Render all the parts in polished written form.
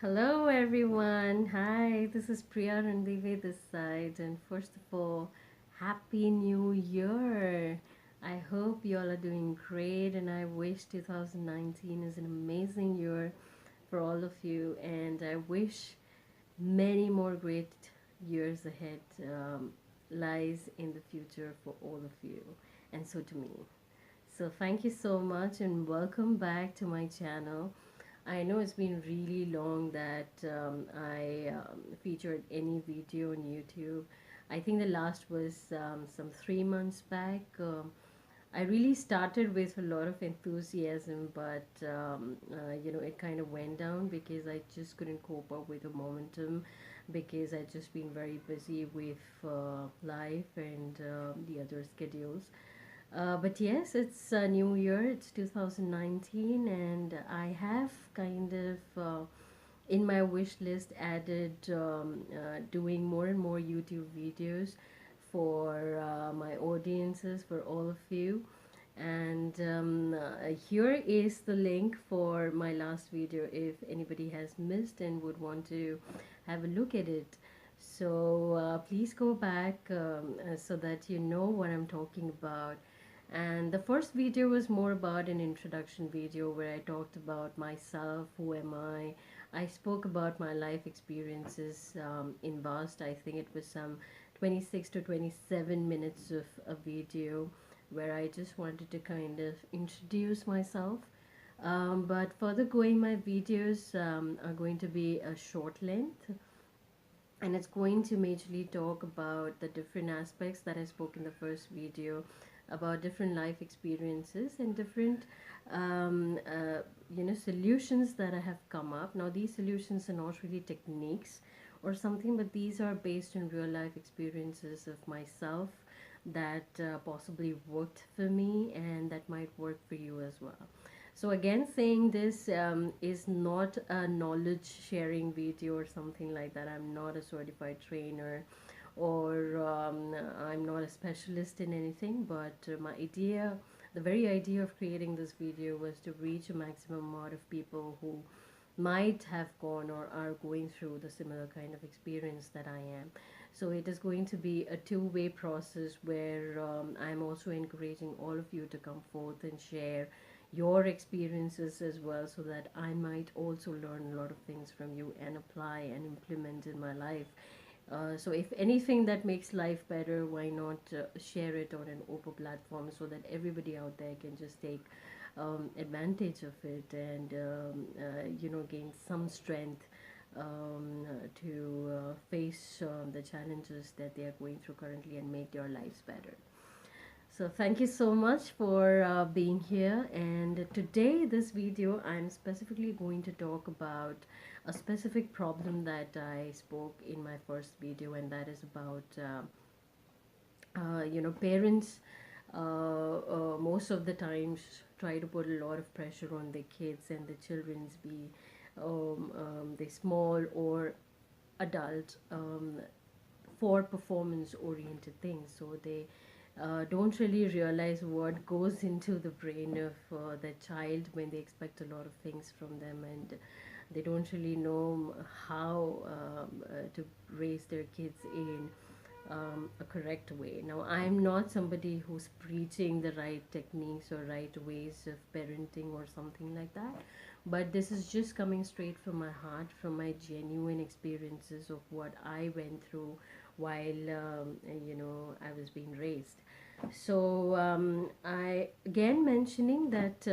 Hello everyone. Hi, this is Priya and this side. And first of all, Happy New Year. I hope you all are doing great and I wish 2019 is an amazing year for all of you and I wish many more great years ahead lies in the future for all of you and so to me. So thank you so much and welcome back to my channel. I know it's been really long that I featured any video on YouTube. I think the last was some 3 months back. I really started with a lot of enthusiasm, but it kind of went down because I just couldn't cope up with the momentum because I just been very busy with life and the other schedules. But yes, it's a new year, it's 2019, and I have kind of in my wish list added doing more and more YouTube videos for my audiences, for all of you. And here is the link for my last video if anybody has missed and would want to have a look at it. So please go back so that you know what I'm talking about. And the first video was more about an introduction video where I talked about myself, who am I spoke about my life experiences in vast. I think it was some 26 to 27 minutes of a video where I just wanted to kind of introduce myself. But further going, my videos are going to be a short length and it's going to majorly talk about the different aspects that I spoke in the first video about different life experiences and different solutions that I have come up. Now these solutions are not really techniques or something, but these are based on real life experiences of myself that possibly worked for me and that might work for you as well. So again, saying this is not a knowledge sharing video or something like that. I'm not a certified trainer or I'm not a specialist in anything, but my idea, the very idea of creating this video was to reach a maximum amount of people who might have gone or are going through the similar kind of experience that I am. So it is going to be a two-way process where I'm also encouraging all of you to come forth and share your experiences as well so that I might also learn a lot of things from you and apply and implement in my life. So if anything that makes life better, why not share it on an open platform so that everybody out there can just take advantage of it and gain some strength to face the challenges that they are going through currently and make their lives better. So thank you so much for being here, and today this video I'm specifically going to talk about a specific problem that I spoke in my first video, and that is about parents most of the times try to put a lot of pressure on their kids and the children's be they small or adult for performance oriented things, so they don't really realize what goes into the brain of the child when they expect a lot of things from them, and they don't really know how to raise their kids in a correct way. Now, I'm not somebody who's preaching the right techniques or right ways of parenting or something like that, but this is just coming straight from my heart, from my genuine experiences of what I went through while I was being raised. So I again mentioning that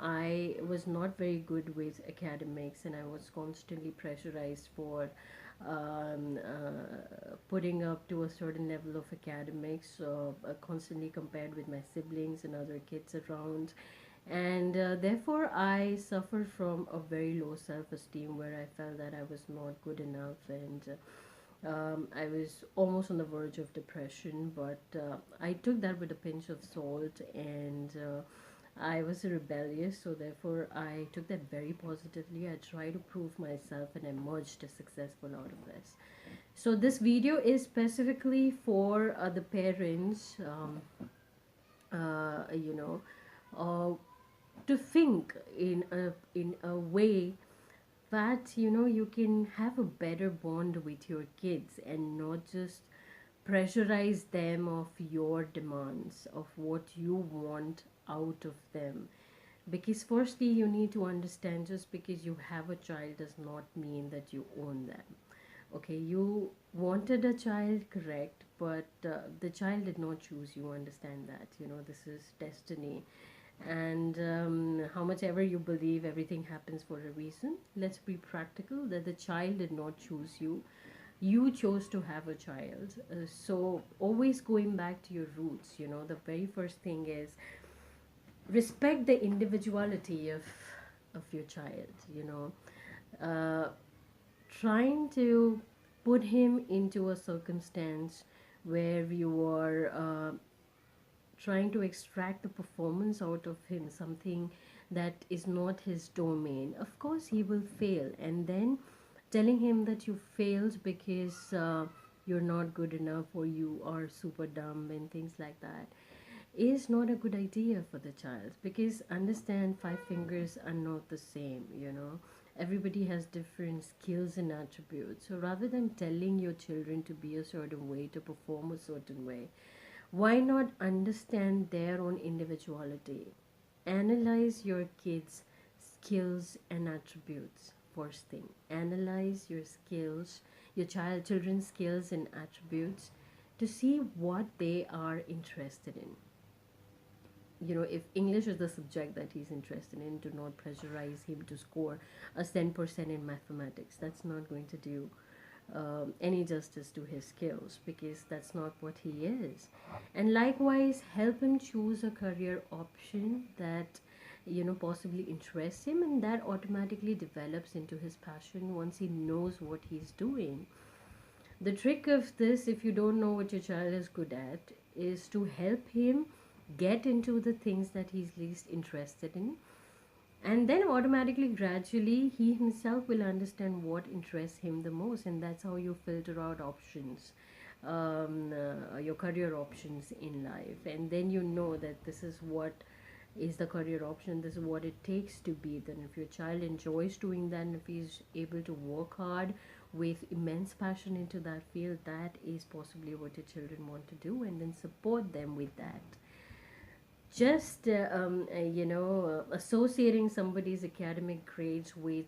I was not very good with academics and I was constantly pressurized for putting up to a certain level of academics, constantly compared with my siblings and other kids around, and therefore I suffered from a very low self-esteem where I felt that I was not good enough, and I was almost on the verge of depression, but I took that with a pinch of salt, and I was rebellious, so therefore I took that very positively. I tried to prove myself and emerged as successful out of this. So this video is specifically for the parents, uh, you know, uh, to think in a way that you can have a better bond with your kids and not just pressurize them of your demands of what you want out of them. Because firstly, you need to understand, just because you have a child does not mean that you own them. Okay, you wanted a child, correct, but the child did not choose you. Understand that, this is destiny. And how much ever you believe everything happens for a reason, let's be practical that the child did not choose you. You chose to have a child. So always going back to your roots, the very first thing is respect the individuality of your child. Uh, Trying to put him into a circumstance where you are trying to extract the performance out of him, something that is not his domain, of course he will fail. And then telling him that you failed because you're not good enough or you are super dumb and things like that is not a good idea for the child. Because understand, five fingers are not the same. Everybody has different skills and attributes. So rather than telling your children to be a certain way, to perform a certain way, why not understand their own individuality? Analyze your kids' skills and attributes. First thing, analyze your skills, your children's skills and attributes, to see what they are interested in. If English is the subject that he's interested in, do not pressurize him to score a 10% in mathematics. That's not going to do any justice to his skills, because that's not what he is. And likewise, help him choose a career option that possibly interests him, and that automatically develops into his passion once he knows what he's doing. The trick of this, if you don't know what your child is good at, is to help him get into the things that he's least interested in, and then automatically, gradually, he himself will understand what interests him the most, and that's how you filter out options, your career options in life. And then you know that this is what is the career option, this is what it takes to be. Then if your child enjoys doing that, and if he's able to work hard with immense passion into that field, that is possibly what your children want to do, and then support them with that. Just associating somebody's academic grades with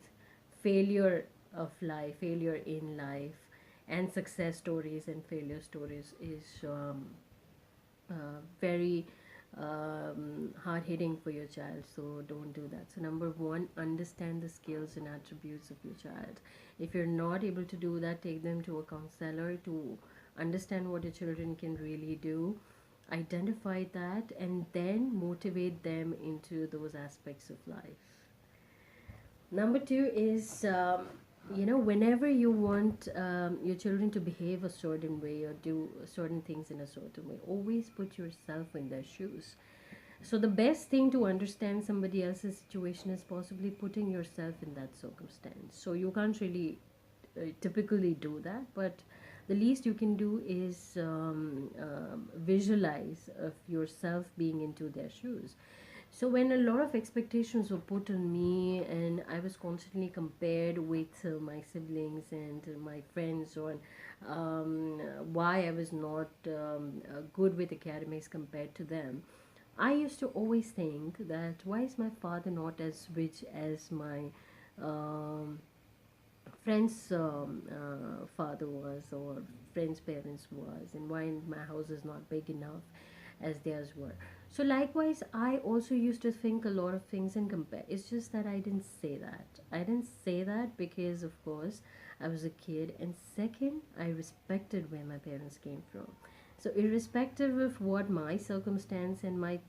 failure of life, failure in life, and success stories and failure stories is very hard hitting for your child. So don't do that. So number one, understand the skills and attributes of your child. If you're not able to do that, take them to a counselor to understand what your children can really do, identify that, and then motivate them into those aspects of life. Number two is, whenever you want your children to behave a certain way or do certain things in a certain way, always put yourself in their shoes. So the best thing to understand somebody else's situation is possibly putting yourself in that circumstance. So you can't really typically do that, but the least you can do is visualize of yourself being into their shoes. So when a lot of expectations were put on me, and I was constantly compared with my siblings and my friends on why I was not good with academics compared to them, I used to always think that why is my father not as rich as my um, friend's father was, or friend's parents was, and why my house is not big enough as theirs were. So likewise, I also used to think a lot of things and compare. It's just that I didn't say that. I didn't say that because, of course, I was a kid, and second, I respected where my parents came from. So irrespective of what my circumstance and my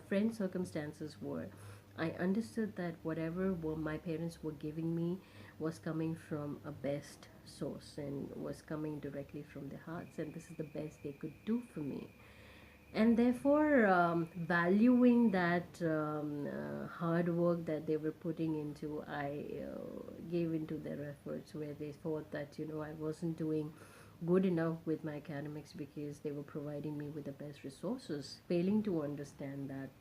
friend's circumstances were, I understood that whatever my parents were giving me was coming from a best source and was coming directly from their hearts, and this is the best they could do for me. And therefore, valuing that hard work that they were putting into, I gave into their efforts, where they thought that I wasn't doing good enough with my academics because they were providing me with the best resources, failing to understand that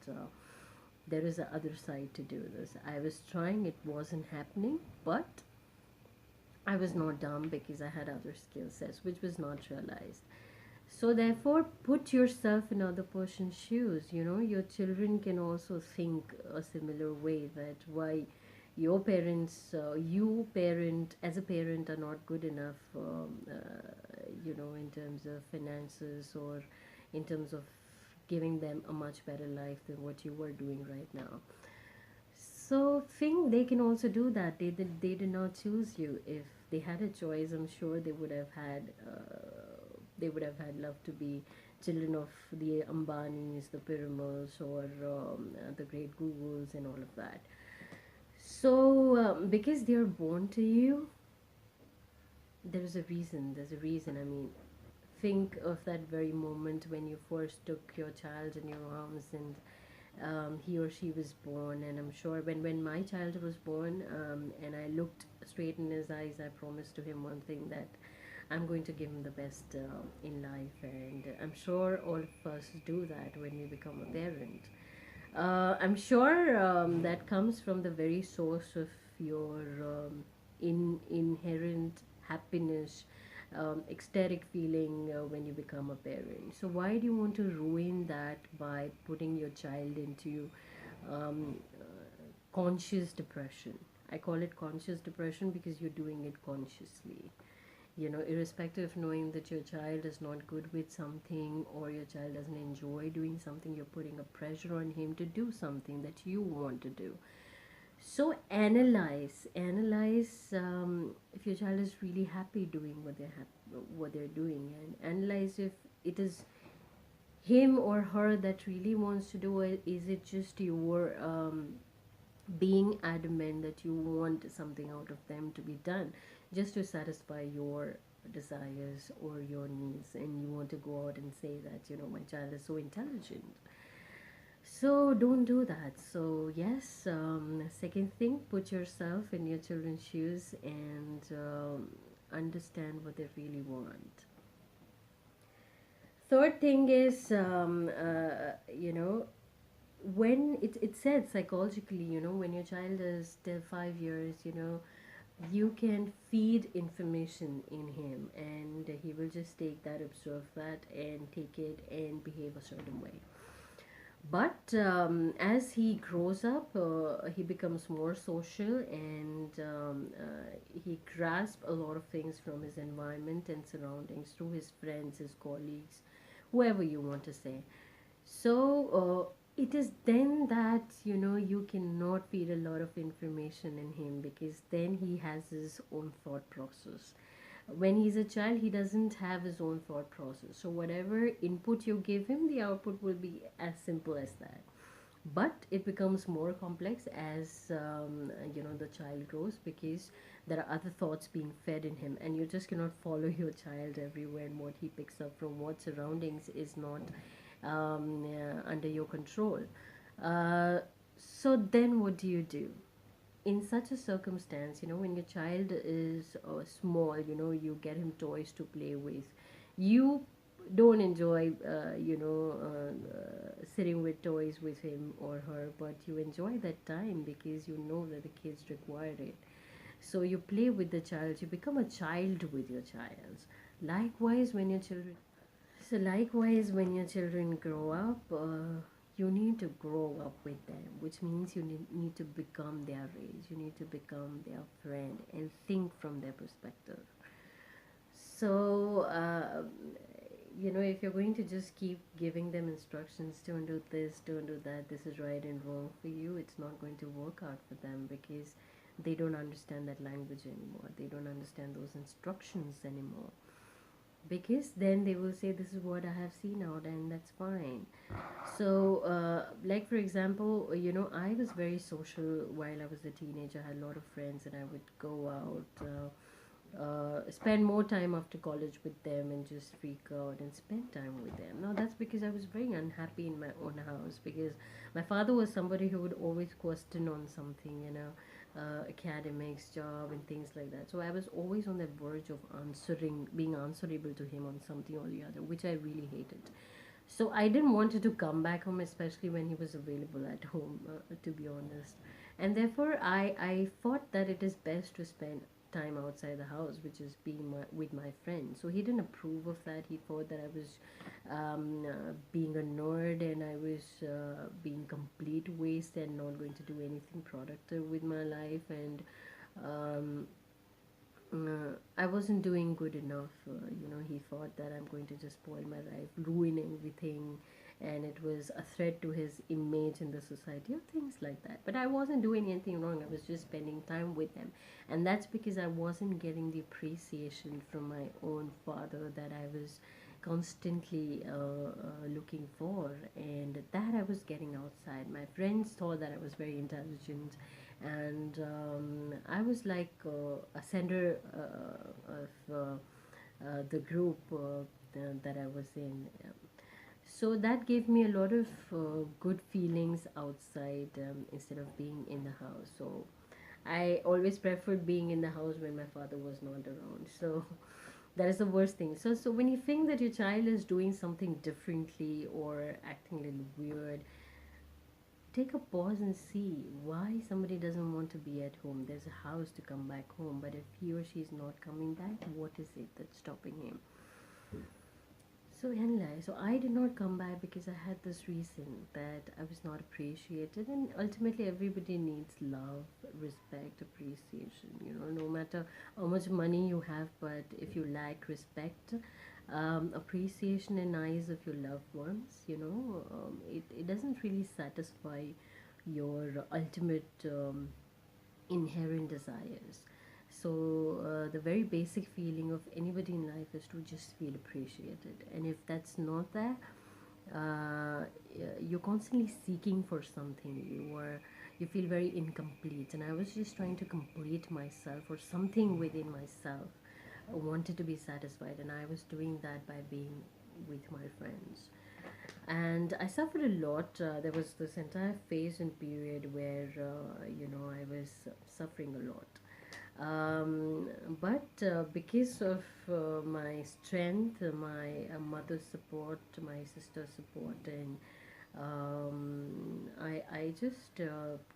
there is a other side to do this. I was trying, it wasn't happening, but I was not dumb because I had other skill sets, which was not realized. So therefore, put yourself in other person's shoes. You know, your children can also think a similar way, that why your parents, you parent as a parent, are not good enough, in terms of finances, or in terms of giving them a much better life than what you were doing right now. So think they can also do that. They did not choose you. If they had a choice, I'm sure they would have had love to be children of the Ambanis, the Piramals, or the great Googles and all of that. So because they are born to you, there's a reason. There's a reason. I mean, think of that very moment when you first took your child in your arms, and he or she was born. And I'm sure when my child was born, and I looked straight in his eyes, I promised to him one thing, that I'm going to give him the best in life. And I'm sure all of us do that when we become a parent. I'm sure that comes from the very source of your inherent happiness, ecstatic feeling when you become a parent. So why do you want to ruin that by putting your child into um, conscious depression? I call it conscious depression because you're doing it consciously. You know, irrespective of knowing that your child is not good with something, or your child doesn't enjoy doing something, you're putting a pressure on him to do something that you want to do. So analyze if your child is really happy doing what they're doing, and analyze if it is him or her that really wants to do it. Is it just your being adamant that you want something out of them to be done just to satisfy your desires or your needs, and you want to go out and say that, my child is so intelligent? So don't do that. So yes, second thing, put yourself in your children's shoes, and understand what they really want. Third thing is, when it said psychologically, when your child is still 5 years, you can feed information in him, and he will just take that, observe that, and take it and behave a certain way. But as he grows up, he becomes more social, and he grasps a lot of things from his environment and surroundings, through his friends, his colleagues, whoever you want to say. So it is then that, you cannot feed a lot of information in him, because then he has his own thought process. When he's a child, he doesn't have his own thought process, so whatever input you give him, the output will be as simple as that. But it becomes more complex as the child grows, because there are other thoughts being fed in him, and you just cannot follow your child everywhere, and what he picks up from what surroundings is not under your control. uh, so then what do you do in such a circumstance? When your child is small, you get him toys to play with. You don't enjoy sitting with toys with him or her, but you enjoy that time because you know that the kids require it. So you play with the child, you become a child with your child. Likewise when your children likewise, when your children grow up, you need to grow up with them, which means you need to become their age, you need to become their friend and think from their perspective. So, if you're going to just keep giving them instructions, don't do this, don't do that, this is right and wrong for you, it's not going to work out for them, because they don't understand that language anymore. They don't understand those instructions anymore, because then they will say, this is what I have seen out, and that's fine. So like for example, I was very social while I was a teenager. I had a lot of friends, and I would go out, spend more time after college with them, and just freak out and spend time with them. Now that's because I was very unhappy in my own house, because my father was somebody who would always question on something, academics, job, and things like that. So I was always on the verge of being answerable to him on something or the other, which I really hated. So I didn't want to come back home, especially when he was available at home, to be honest. And therefore, I thought that it is best to spend time outside the house, which is being with my friends. So he didn't approve of that. He thought that I was being a nerd and I was being complete waste and not going to do anything productive with my life. And um, I wasn't doing good enough. He thought that I'm going to just spoil my life, ruin everything, and it was a threat to his image in the society, or things like that. But I wasn't doing anything wrong. I was just spending time with them, and that's because I wasn't getting the appreciation from my own father that I was constantly looking for, and that I was getting outside. My friends thought that I was very intelligent, and I was like a center of the group that I was in. So that gave me a lot of good feelings outside, instead of being in the house. So I always preferred being in the house when my father was not around. So that is the worst thing. So when you think that your child is doing something differently or acting a little weird, take a pause and see why somebody doesn't want to be at home. There's a house to come back home, but if he or she is not coming back, what is it that's stopping him? So anyway, so I did not come back because I had this reason that I was not appreciated, and ultimately everybody needs love, respect, appreciation. No matter how much money you have, but if you lack respect, appreciation in eyes of your loved ones, it doesn't really satisfy your ultimate inherent desires. So, the very basic feeling of anybody in life is to just feel appreciated. And if that's not there, you're constantly seeking for something. You feel very incomplete. And I was just trying to complete myself or something within myself. I wanted to be satisfied, and I was doing that by being with my friends. And I suffered a lot. There was this entire phase and period where I was suffering a lot. But because of my strength, my mother's support, my sister's support, and I just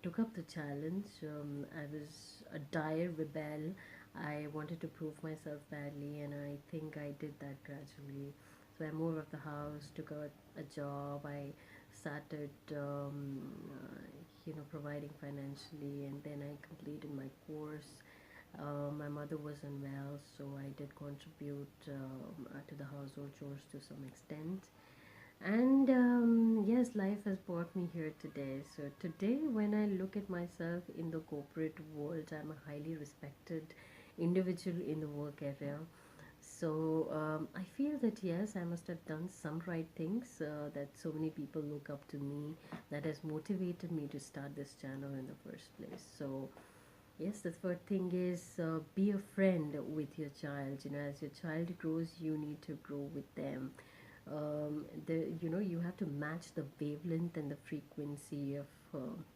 took up the challenge. I was a dire rebel. I wanted to prove myself badly, and I think I did that gradually. So I moved out the house, took a job. I started, providing financially, and then I completed my course. My mother was unwell, so I did contribute to the household chores to some extent. And yes, life has brought me here today. So today, when I look at myself in the corporate world, I'm a highly respected individual in the work area. So I feel that yes, I must have done some right things, that so many people look up to me, that has motivated me to start this channel in the first place. So yes, the third thing is, be a friend with your child. As your child grows, you need to grow with them. You have to match the wavelength and the frequency of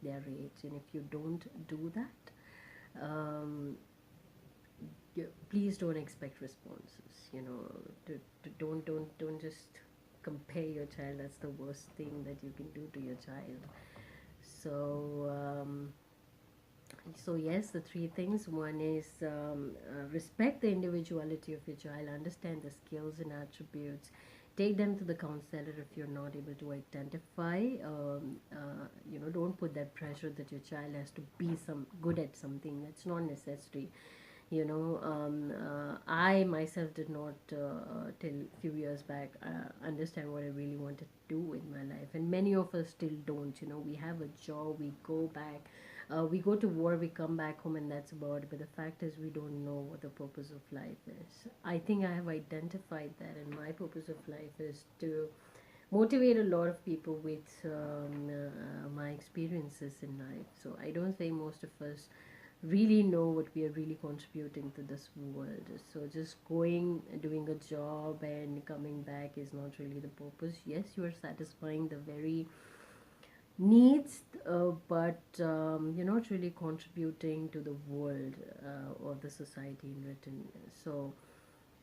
their age, and if you don't do that, please don't expect responses. Don't just compare your child. That's the worst thing that you can do to your child. So yes, the three things. One is, respect the individuality of your child, understand the skills and attributes, take them to the counselor if you're not able to identify. Don't put that pressure that your child has to be some good at something. That's not necessary. I myself did not, till few years back, understand what I really wanted to do with my life, and many of us still don't. We have a job, we go back, we go to war, we come back home, and that's about it. But the fact is, we don't know what the purpose of life is. I think I have identified that, and my purpose of life is to motivate a lot of people with my experiences in life. So I don't think most of us really know what we are really contributing to this world. So just going, doing a job, and coming back is not really the purpose. Yes, you are satisfying the very needs, but you're not really contributing to the world or the society in return. So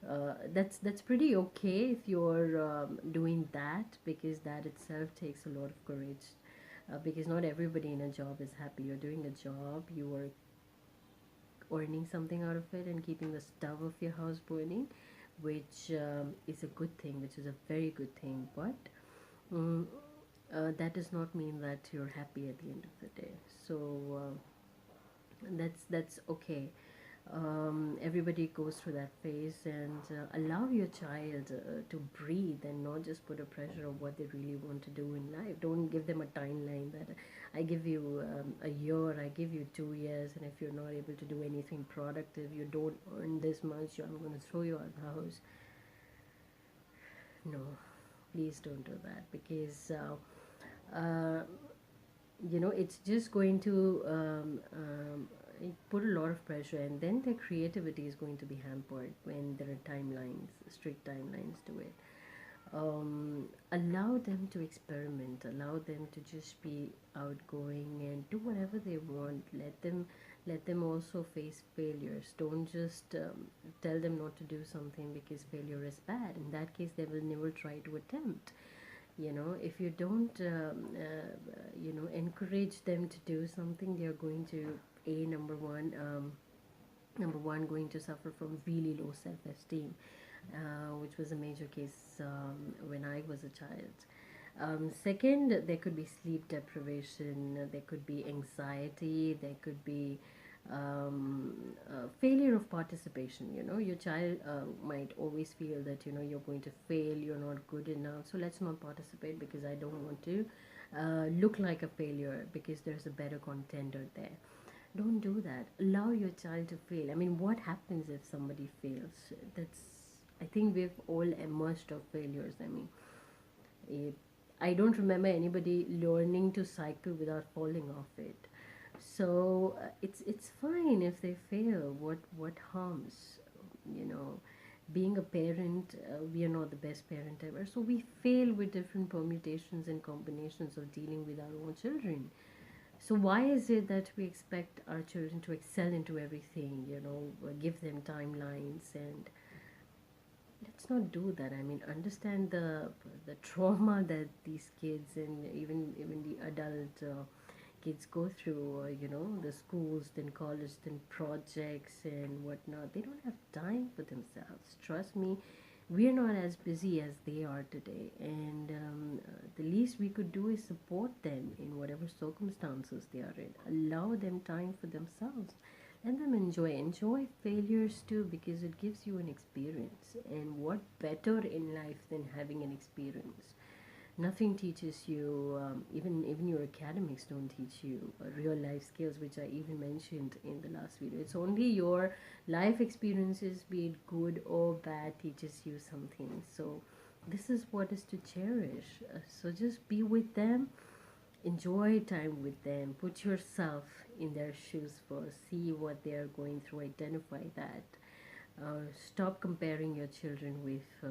That's pretty okay if you're doing that, because that itself takes a lot of courage. Because not everybody in a job is happy. You're doing a job, you are earning something out of it and keeping the stove of your house burning, which is a good thing, which is a very good thing. But mm, that does not mean that you're happy at the end of the day. So that's okay. Everybody goes through that phase, and allow your child to breathe and not just put a pressure of what they really want to do in life. Don't give them a timeline that I give you a year, I give you 2 years, and if you're not able to do anything productive, you don't earn this much, I'm going to throw you out of the house. No, please don't do that, because it's just going to put a lot of pressure, and then their creativity is going to be hampered when there are timelines, strict timelines to it. Allow them to experiment, allow them to just be outgoing and do whatever they want. Let them also face failures. Don't just tell them not to do something because failure is bad. In that case, they will never try to attempt. If you don't encourage them to do something, they are going to, a number one, going to suffer from really low self-esteem, which was a major case when I was a child. Second, there could be sleep deprivation, there could be anxiety, there could be failure of participation. Your child might always feel that you're going to fail, you're not good enough, so let's not participate because I don't want to look like a failure because there's a better contender there. Don't do that. Allow your child to fail. I mean, what happens if somebody fails? That's, I think we've all emerged of failures. I mean, eh, I don't remember anybody learning to cycle without falling off it. So it's fine if they fail. What harms? You know, being a parent, we are not the best parent ever. So we fail with different permutations and combinations of dealing with our own children. So why is it that we expect our children to excel into everything? Give them timelines, and let's not do that. I mean, understand the trauma that these kids and even the adult kids go through. The schools, then college, then projects and whatnot. They don't have time for themselves. Trust me, we are not as busy as they are today, and the least we could do is support them in whatever circumstances they are in. Allow them time for themselves. Let them enjoy failures too, because it gives you an experience. And what better in life than having an experience? Nothing teaches you, even your academics don't teach you real life skills, which I even mentioned in the last video. It's only your life experiences, be it good or bad, teaches you something. So this is what is to cherish. So just be with them, enjoy time with them, put yourself in their shoes first, see what they are going through, identify that. Stop comparing your children with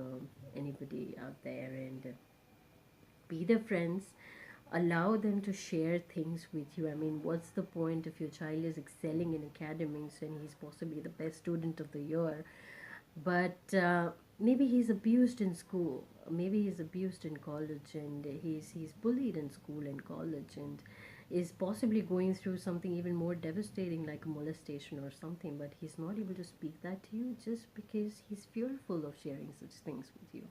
anybody out there, and be their friends. Allow them to share things with you. I mean, what's the point if your child is excelling in academics and he's possibly the best student of the year, but maybe he's abused in school, maybe he's abused in college, and he's bullied in school and college, and is possibly going through something even more devastating like a molestation or something, but he's not able to speak that to you just because he's fearful of sharing such things with you.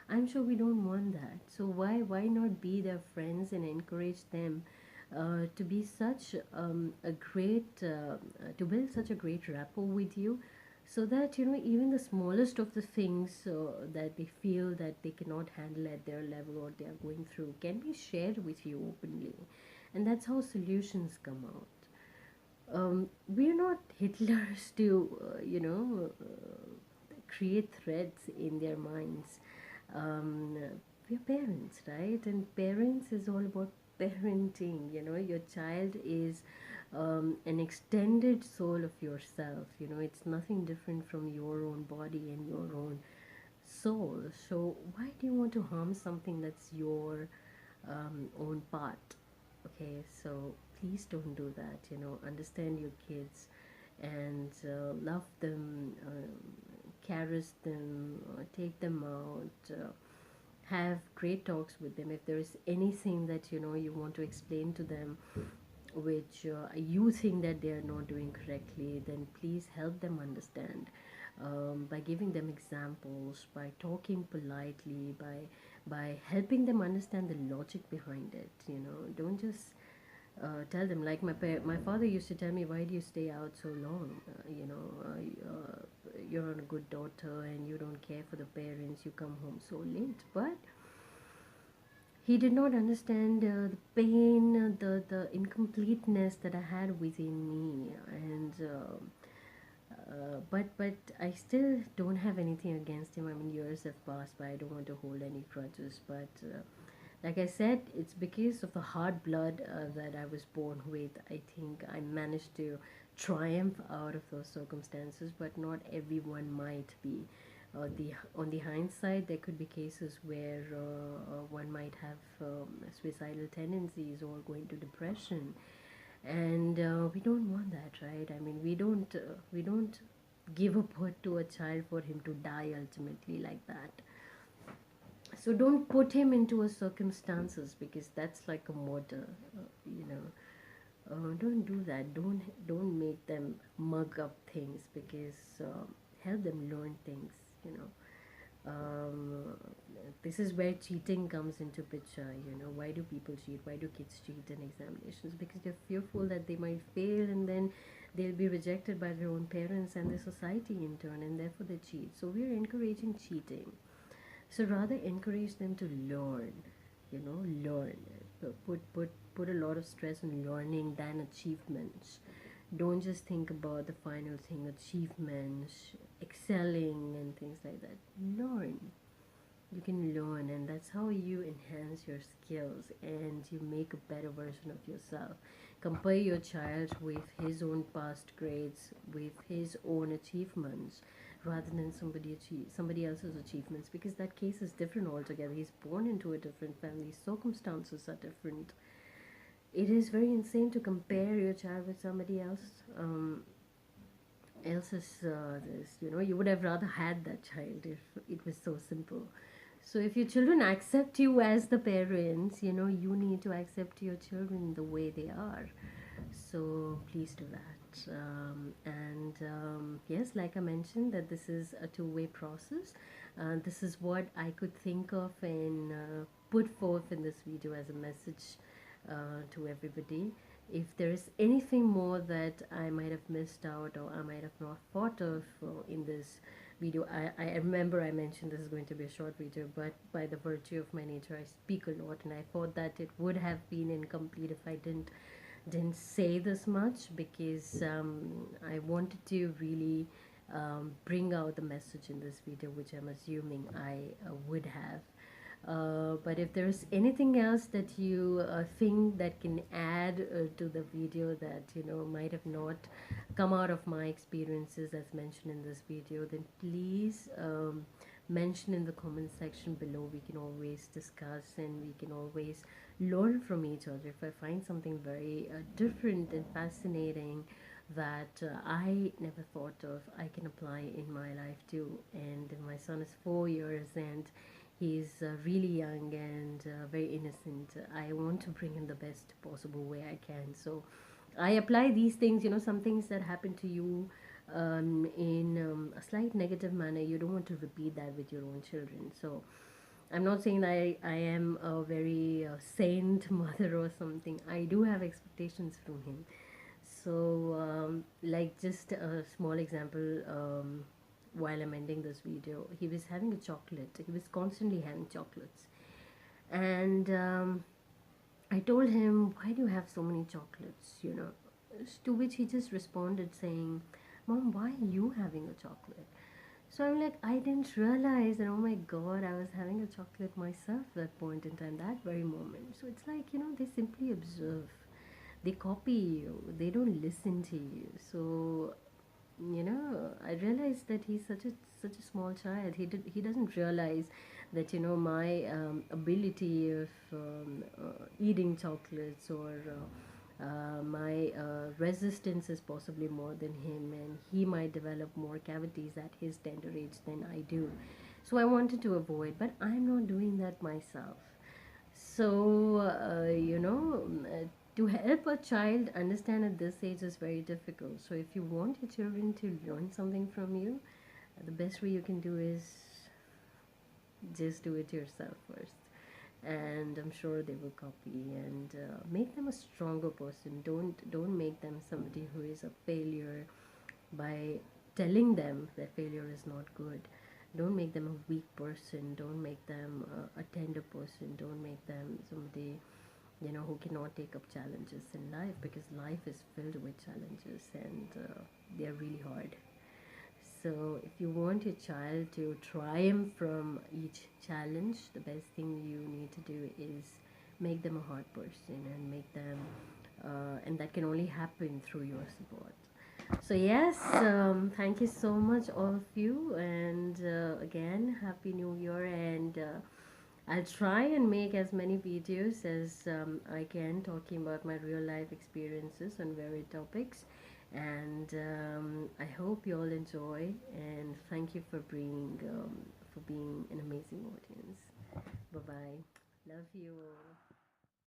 I'm sure we don't want that. So why not be their friends and encourage them to be such a great to build such a great rapport with you, so that even the smallest of the things that they feel that they cannot handle at their level or they are going through can be shared with you openly, and that's how solutions come out. We're not Hitlers to create threats in their minds. um, we're parents, right? And parents is all about parenting. Your child is an extended soul of yourself. It's nothing different from your own body and your own soul. So why do you want to harm something that's your own part? Okay, so please don't do that. Understand your kids, and love them, caress them, take them out, have great talks with them. If there is anything that you want to explain to them, which you think that they are not doing correctly, then please help them understand, by giving them examples, by talking politely, by helping them understand the logic behind it. Don't just tell them, like my father used to tell me, why do you stay out so long? You're a good daughter and you don't care for the parents, you come home so late. But he did not understand the pain, the incompleteness that I had within me, and but I still don't have anything against him. I mean, years have passed by. I don't want to hold any grudges, but like I said, it's because of the hard blood that I was born with. I think I managed to triumph out of those circumstances, but not everyone might be. On the hindsight, there could be cases where one might have suicidal tendencies or go into depression, and we don't want that, right? I mean, we don't give a birth to a child for him to die ultimately like that. So don't put him into a circumstances, because that's like a murder. You know, don't do that. Don't make them mug up things, because help them learn things. You know, um, this is where cheating comes into picture. Why do people cheat? Why do kids cheat in examinations? Because they're fearful that they might fail, and then they'll be rejected by their own parents and the society in turn, and therefore they cheat. So we're encouraging cheating. So rather encourage them to learn. Learn. Put a lot of stress on learning than achievements. Don't just think about the final thing, achievements, excelling and things like that. Learn. You can learn, and that's how you enhance your skills and you make a better version of yourself. Compare your child with his own past grades, with his own achievements, rather than somebody else's achievements, because that case is different altogether. He's born into a different family, circumstances are different. It is very insane to compare your child with somebody else's this. You would have rather had that child if it was so simple. So if your children accept you as the parents, you need to accept your children the way they are. So please do that. And yes, like I mentioned, that this is a two-way process. This is what I could think of and put forth in this video as a message to everybody. If there is anything more that I might have missed out or I might have not thought of in this video, I remember I mentioned this is going to be a short video, but by the virtue of my nature, I speak a lot, and I thought that it would have been incomplete if I didn't say this much, because I wanted to really bring out the message in this video, which I'm assuming I would have. But if there's anything else that you think that can add to the video that might have not come out of my experiences as mentioned in this video, then please mention in the comment section below. We can always discuss and we can always learn from each other. If I find something very different and fascinating that I never thought of, I can apply in my life too. And my son is 4 years and he's really young and very innocent. I want to bring in the best possible way I can. So I apply these things, some things that happen to you in a slight negative manner. You don't want to repeat that with your own children. So I'm not saying that I am a very saint mother or something. I do have expectations from him. So like just a small example, while I'm ending this video, he was having a chocolate. He was constantly having chocolates. And I told him, why do you have so many chocolates, To which he just responded saying, Mom, why are you having a chocolate? So I'm like, I didn't realize that, oh my God, I was having a chocolate myself at that point in time, that very moment. So it's like, they simply observe. They copy you. They don't listen to you. So I realized that he's such a small child. He doesn't realize that my ability of eating chocolates or My resistance is possibly more than him, and he might develop more cavities at his tender age than I do. So I wanted to avoid, but I'm not doing that myself. So, to help a child understand at this age is very difficult. So, if you want your children to learn something from you, the best way you can do is just do it yourself first. And I'm sure they will copy, and make them a stronger person. Don't make them somebody who is a failure by telling them that failure is not good. Don't make them a weak person. Don't make them a tender person. Don't make them somebody, who cannot take up challenges in life, because life is filled with challenges, and they're really hard. So if you want your child to triumph from each challenge, the best thing you need to do is make them a hard person, and make them and that can only happen through your support. So yes, thank you so much all of you, and again, happy new year. And I'll try and make as many videos as I can, talking about my real life experiences on varied topics. And I hope you all enjoy, and thank you for being an amazing audience. Bye bye. Love you all.